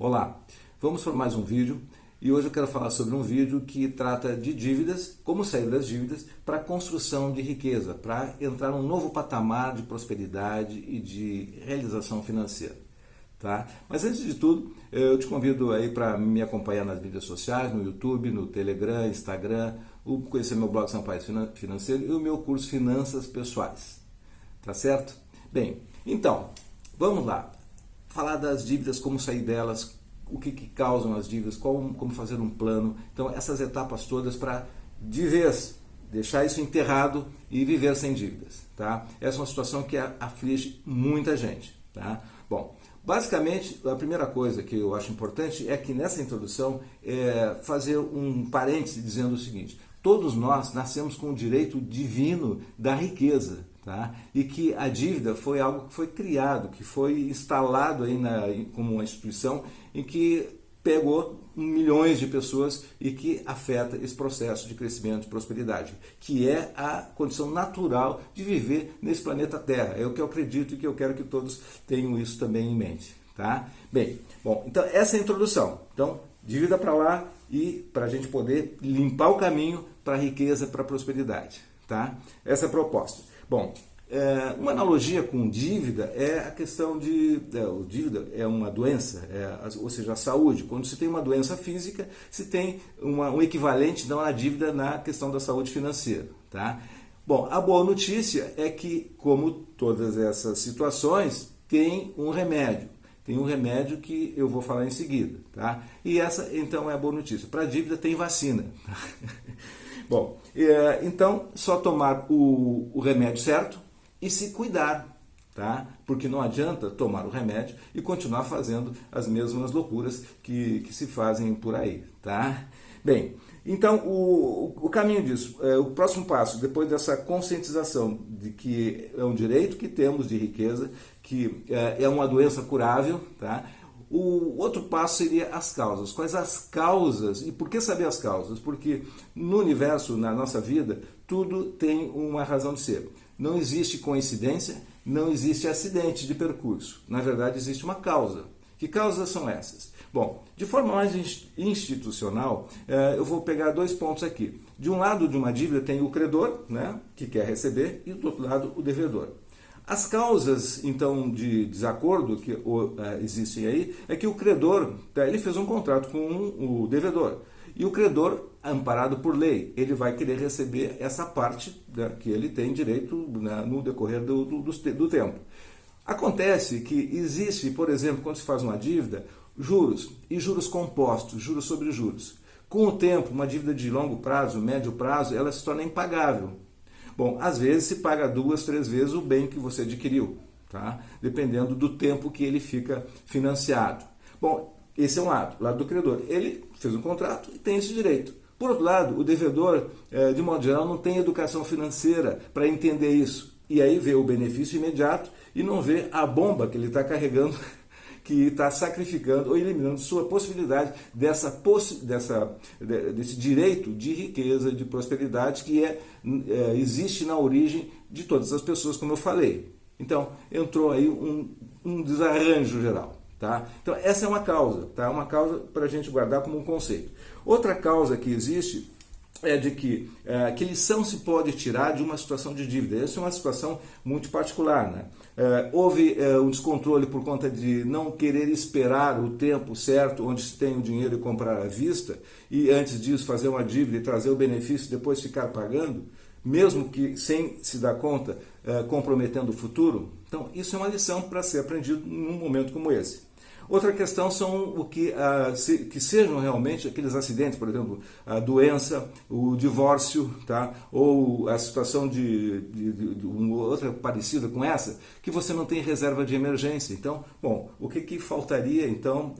Olá, vamos para mais um vídeo e hoje eu quero falar sobre um vídeo que trata de dívidas, como sair das dívidas para a construção de riqueza, para entrar num novo patamar de prosperidade e de realização financeira. Tá? Mas antes de tudo, eu te convido aí para me acompanhar nas mídias sociais, no YouTube, no Telegram, Instagram, conhecer meu blog Sampaio Financeiro e o meu curso Finanças Pessoais. Tá certo? Bem, então, vamos lá. Falar das dívidas, como sair delas, o que causam as dívidas, como fazer um plano. Então, essas etapas todas para, de vez, deixar isso enterrado e viver sem dívidas. Tá? Essa é uma situação que aflige muita gente. Tá? Bom, basicamente, a primeira coisa que eu acho importante é que nessa introdução fazer um parêntese dizendo o seguinte: todos nós nascemos com o direito divino da riqueza, tá? E que a dívida foi algo que foi criado, que foi instalado aí como uma instituição em que pegou milhões de pessoas e que afeta esse processo de crescimento e prosperidade, que é a condição natural de viver nesse planeta Terra. É o que eu acredito e que eu quero que todos tenham isso também em mente. Tá? Bem, bom, então essa é a introdução. Então, dívida para lá e para a gente poder limpar o caminho para a riqueza, para a prosperidade. Tá? Essa é a proposta. Bom, uma analogia com dívida é a questão de... dívida é uma doença, ou seja, a saúde. Quando se tem uma doença física, se tem um equivalente não à dívida na questão da saúde financeira. Tá? Bom, a boa notícia é que, como todas essas situações, tem um remédio. Tem um remédio que eu vou falar em seguida. Tá? E essa, então, é a boa notícia. Para a dívida tem vacina. Bom, então, só tomar o remédio certo e se cuidar, tá? Porque não adianta tomar o remédio e continuar fazendo as mesmas loucuras que se fazem por aí, tá? Bem, então o caminho disso, o próximo passo, depois dessa conscientização de que é um direito que temos de riqueza, que é uma doença curável, tá? O outro passo seria as causas. Quais as causas? E por que saber as causas? Porque no universo, na nossa vida, tudo tem uma razão de ser. Não existe coincidência, não existe acidente de percurso. Na verdade, existe uma causa. Que causas são essas? Bom, de forma mais institucional, eu vou pegar dois pontos aqui. De um lado de uma dívida tem o credor, né, que quer receber, e do outro lado o devedor. As causas, então, de desacordo que existem aí, é que o credor, ele fez um contrato com o devedor. E o credor, amparado por lei, ele vai querer receber essa parte que ele tem direito no decorrer do tempo. Acontece que existe, por exemplo, quando se faz uma dívida, juros e juros compostos, juros sobre juros. Com o tempo, uma dívida de longo prazo, médio prazo, ela se torna impagável. Bom, às vezes se paga 2, 3 vezes o bem que você adquiriu, tá? Dependendo do tempo que ele fica financiado. Bom, esse é um lado do credor. Ele fez um contrato e tem esse direito. Por outro lado, o devedor, de modo geral, não tem educação financeira para entender isso. E aí vê o benefício imediato e não vê a bomba que ele está carregando, que está sacrificando ou eliminando sua possibilidade desse direito de riqueza, de prosperidade que existe na origem de todas as pessoas, como eu falei. Então, entrou aí um desarranjo geral. Tá? Então, essa é uma causa, tá? Uma causa para a gente guardar como um conceito. Outra causa que existe é de que lição se pode tirar de uma situação de dívida. Essa é uma situação muito particular. Né? Houve um descontrole por conta de não querer esperar o tempo certo, onde se tem o dinheiro e comprar à vista, e antes disso fazer uma dívida e trazer o benefício e depois ficar pagando, mesmo que sem se dar conta, comprometendo o futuro. Então, isso é uma lição para ser aprendido num momento como esse. Outra questão são que sejam realmente aqueles acidentes, por exemplo, a doença, o divórcio, tá? Ou a situação de uma outra parecida com essa, que você não tem reserva de emergência. Então, bom, o que faltaria, então,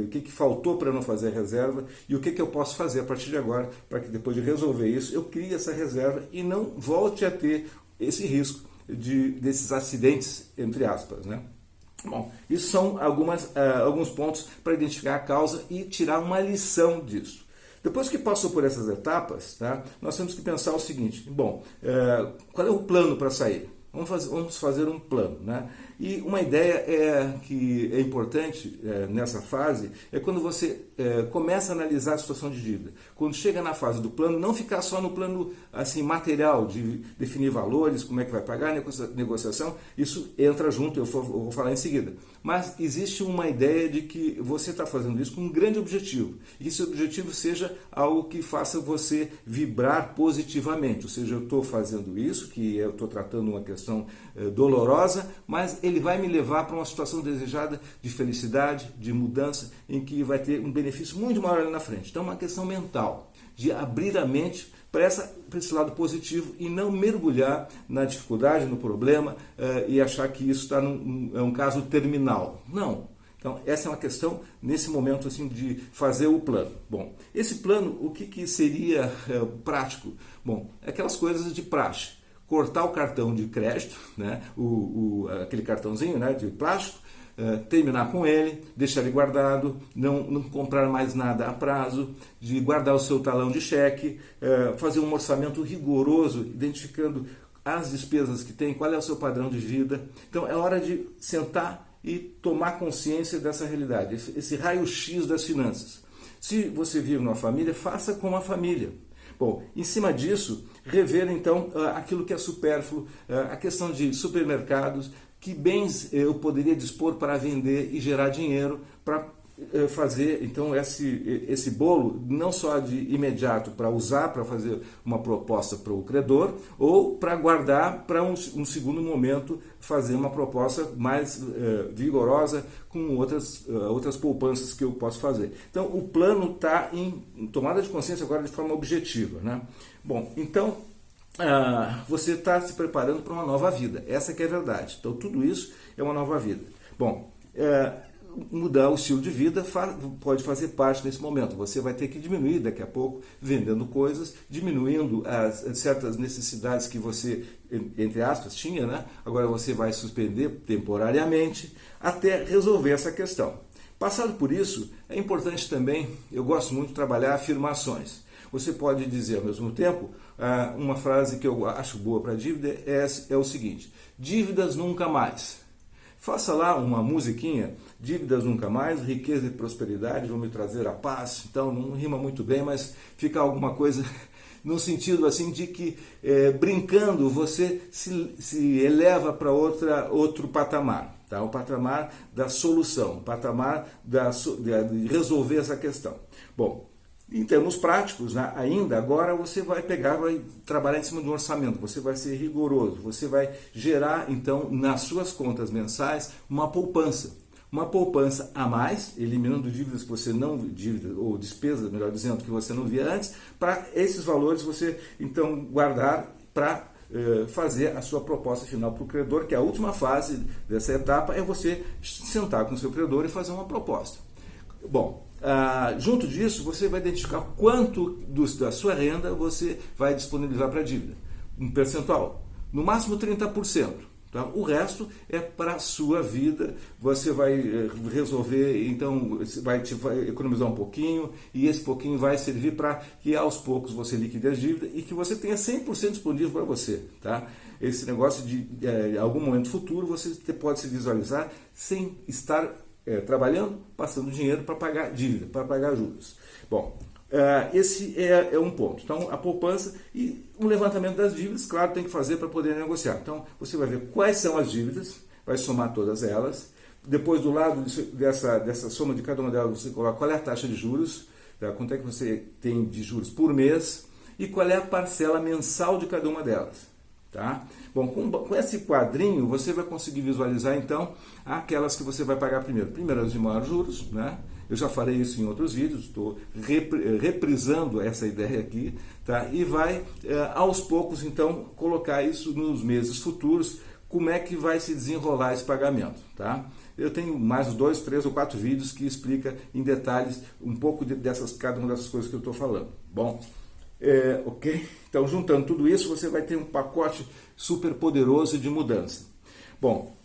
o que faltou para não fazer reserva e o que eu posso fazer a partir de agora para que depois de resolver isso, eu crie essa reserva e não volte a ter esse risco desses acidentes, entre aspas, né? Bom, isso são alguns pontos para identificar a causa e tirar uma lição disso. Depois que passou por essas etapas, tá, nós temos que pensar o seguinte: bom, qual é o plano para sair? Vamos fazer um plano, né? E uma ideia que é importante nessa fase é quando você começa a analisar a situação de dívida. Quando chega na fase do plano, não ficar só no plano assim, material, de definir valores, como é que vai pagar, negociação, isso entra junto, eu vou falar em seguida. Mas existe uma ideia de que você está fazendo isso com um grande objetivo. E que esse objetivo seja algo que faça você vibrar positivamente. Ou seja, eu estou fazendo isso, que eu estou tratando uma questão dolorosa, mas ele vai me levar para uma situação desejada de felicidade, de mudança, em que vai ter um benefício muito maior ali na frente. Então é uma questão mental, de abrir a mente para esse lado positivo e não mergulhar na dificuldade, no problema e achar que isso é um caso terminal. Não. Então, essa é uma questão, nesse momento, assim, de fazer o plano. Bom, esse plano, o que seria prático? Bom, aquelas coisas de praxe. Cortar o cartão de crédito, né? Aquele cartãozinho, né, de plástico, terminar com ele, deixar ele guardado, não comprar mais nada a prazo, de guardar o seu talão de cheque, fazer um orçamento rigoroso, identificando as despesas que tem, qual é o seu padrão de vida. Então, é hora de sentar e tomar consciência dessa realidade, esse raio-x das finanças. Se você vive numa família, faça com a família. Bom, em cima disso, rever então aquilo que é supérfluo, a questão de supermercados, que bens eu poderia dispor para vender e gerar dinheiro para fazer então esse bolo não só de imediato para usar para fazer uma proposta para o credor ou para guardar para um segundo momento fazer uma proposta mais vigorosa com outras poupanças que eu posso fazer. Então o plano está em tomada de consciência agora de forma objetiva, né? Bom, então você está se preparando para uma nova vida, essa que é a verdade. Então tudo isso é uma nova vida. Bom, mudar o estilo de vida pode fazer parte desse momento. Você vai ter que diminuir daqui a pouco, vendendo coisas, diminuindo certas necessidades que você, entre aspas, tinha, né? Agora você vai suspender temporariamente até resolver essa questão. Passado por isso, é importante também, eu gosto muito de trabalhar afirmações. Você pode dizer ao mesmo tempo, uma frase que eu acho boa para dívida é o seguinte: dívidas nunca mais. Faça lá uma musiquinha, dívidas nunca mais, riqueza e prosperidade vão me trazer a paz. Então não rima muito bem, mas fica alguma coisa no sentido assim de que, brincando, você se eleva para outro patamar. Tá? O patamar da solução, o patamar de resolver essa questão. Bom, em termos práticos, né, ainda agora você vai trabalhar em cima de um orçamento, você vai ser rigoroso, você vai gerar então nas suas contas mensais uma poupança a mais, eliminando dívidas que você não, ou despesas, melhor dizendo, que você não via antes, para esses valores você então guardar para fazer a sua proposta final para o credor, que é a última fase dessa etapa, é você sentar com o seu credor e fazer uma proposta. Bom, junto disso, você vai identificar quanto da sua renda você vai disponibilizar para a dívida. Um percentual, no máximo 30%. Tá? O resto é para a sua vida, você vai resolver, então vai economizar um pouquinho, e esse pouquinho vai servir para que aos poucos você liquide as dívidas e que você tenha 100% disponível para você. Tá? Esse negócio de, em algum momento futuro, você pode se visualizar sem estar trabalhando, passando dinheiro para pagar dívida, para pagar juros. Bom, esse é um ponto. Então, a poupança e o levantamento das dívidas, claro, tem que fazer para poder negociar. Então, você vai ver quais são as dívidas, vai somar todas elas. Depois, do lado dessa soma de cada uma delas, você coloca qual é a taxa de juros, tá? Quanto é que você tem de juros por mês e qual é a parcela mensal de cada uma delas. Tá? Bom, com esse quadrinho você vai conseguir visualizar então aquelas que você vai pagar primeiro. Primeiro as de maiores juros, né? Eu já falei isso em outros vídeos, estou reprisando essa ideia aqui, tá? E vai aos poucos então colocar isso nos meses futuros, como é que vai se desenrolar esse pagamento, tá? Eu tenho mais 2, 3 ou 4 vídeos que explica em detalhes um pouco cada uma dessas coisas que eu estou falando. Bom, ok? Então, juntando tudo isso, você vai ter um pacote super poderoso de mudança. Bom,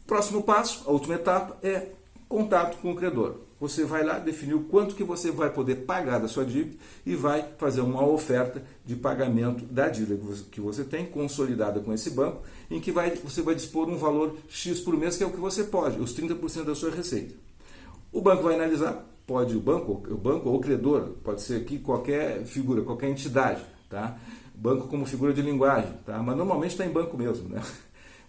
próximo passo, a última etapa, é contato com o credor. Você vai lá, definiu quanto que você vai poder pagar da sua dívida e vai fazer uma oferta de pagamento da dívida que você tem, consolidada com esse banco, em que você vai dispor um valor X por mês, que é o que você pode, os 30% da sua receita. O banco vai analisar, pode o banco ou o credor, pode ser aqui qualquer figura, qualquer entidade, tá? Banco como figura de linguagem, tá? Mas normalmente está em banco mesmo, né?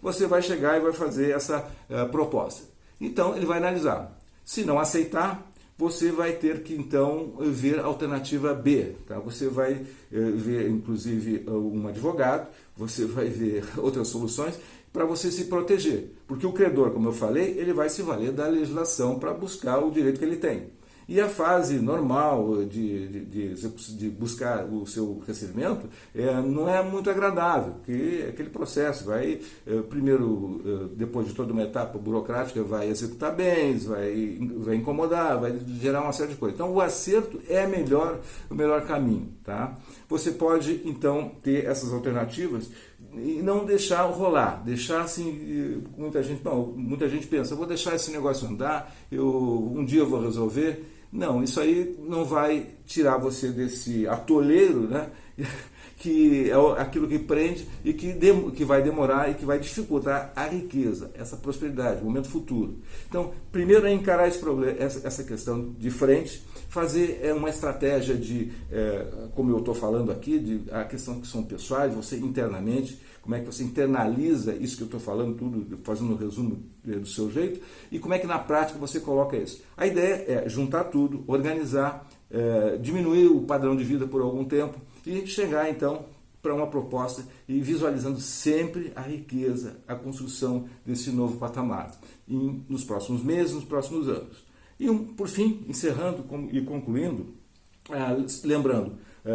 Você vai chegar e vai fazer essa proposta. Então, ele vai analisar. Se não aceitar, você vai ter que, então, ver a alternativa B. Tá? Você vai ver, inclusive, um advogado, você vai ver outras soluções para você se proteger. Porque o credor, como eu falei, ele vai se valer da legislação para buscar o direito que ele tem. E a fase normal de buscar o seu recebimento não é muito agradável, porque aquele processo vai, primeiro, depois de toda uma etapa burocrática, vai executar bens, vai incomodar, vai gerar uma série de coisas. Então, o acerto é o melhor caminho. Tá? Você pode, então, ter essas alternativas e não deixar rolar, deixar assim, muita gente pensa, eu vou deixar esse negócio andar, um dia eu vou resolver. Não, isso aí não vai tirar você desse atoleiro, né? Que é aquilo que prende e que vai demorar e que vai dificultar a riqueza, essa prosperidade, o momento futuro. Então, primeiro é encarar esse problema, essa questão de frente, fazer uma estratégia como eu estou falando aqui, a questão que são pessoais, você internamente, como é que você internaliza isso que eu estou falando, tudo, fazendo um resumo do seu jeito, e como é que na prática você coloca isso. A ideia é juntar tudo, organizar, diminuir o padrão de vida por algum tempo e chegar então para uma proposta e visualizando sempre a riqueza, a construção desse novo patamar nos próximos meses, nos próximos anos. E por fim, encerrando e concluindo, lembrando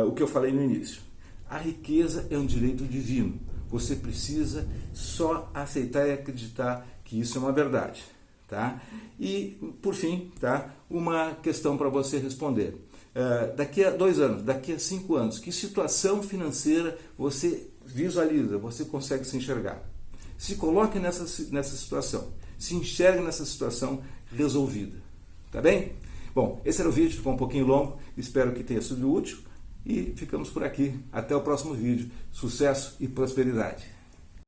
o que eu falei no início, a riqueza é um direito divino. Você precisa só aceitar e acreditar que isso é uma verdade. Tá? E, por fim, tá? Uma questão para você responder. Daqui a 2 anos, daqui a 5 anos, que situação financeira você visualiza, você consegue se enxergar? Se coloque nessa situação, se enxergue nessa situação resolvida. Tá bem? Bom, esse era o vídeo, ficou um pouquinho longo, espero que tenha sido útil. E ficamos por aqui. Até o próximo vídeo. Sucesso e prosperidade.